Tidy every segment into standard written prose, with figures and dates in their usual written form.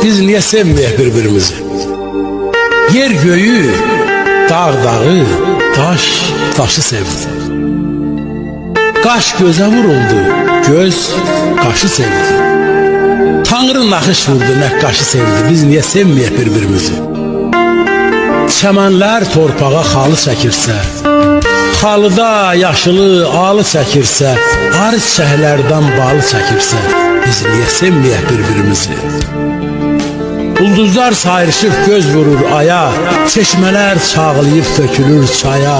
Biz niye sevmeyek birbirimizi? Yer göyü, dağ dağı, taş taşı sevdi. Qaş göze vuruldu, göz qaşı sevdi. Tanrı naxış vurdu, nəqqaşı sevdi. Biz niye sevmeyek birbirimizi? Çəmənlər torpağa xalı çəkirsə, xalıda yaşılı alı çəkirsə, arı çiçəklərdən balı çəkirsə, biz niye sevmeyek birbirimizi? Ulduzlar sayrışıb göz vurur aya, çeşmələr çağlayıb tökülür çaya.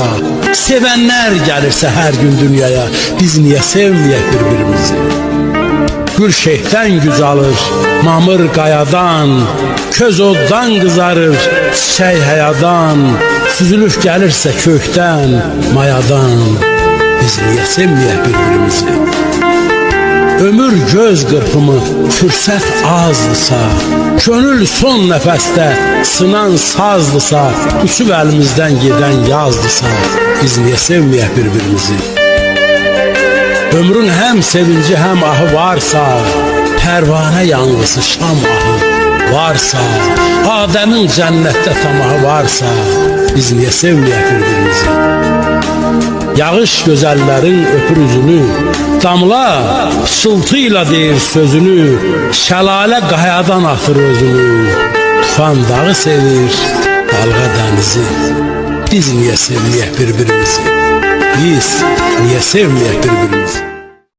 Sevənlər gəlirsə hər gün dünyaya, biz niye sevmeyek birbirimizi? Gül şeyhdən güc alır, mamır qayadan, köz oddan qızarır, çiçək həyadan, süzülüb gəlirsə kökdən, mayadan, biz niyə sevməyək birbirimizi? Ömür göz qırpımı, fürsət azdısa, könül son nəfəsdə sınan sazdısa, uçub əlimizdən gedən yazdısa, biz niyə sevməyək birbirimizi? Ömrün həm sevinci həm ahı varsa, pərvanə yanğısı şam ahı varsa, Adəmin cənnətdə tamahı varsa, biz niyə sevməyək birbirimizi? Yağış gözəllərin öpür üzünü, damla pıçıltıyla deyir sözünü, şəlalə qayadan atır özünü, tufan dağı sevir, dalğa dənizi. Biz niyə sevməyək birbirimizi? Biz niyə sevməyək birbirimizi?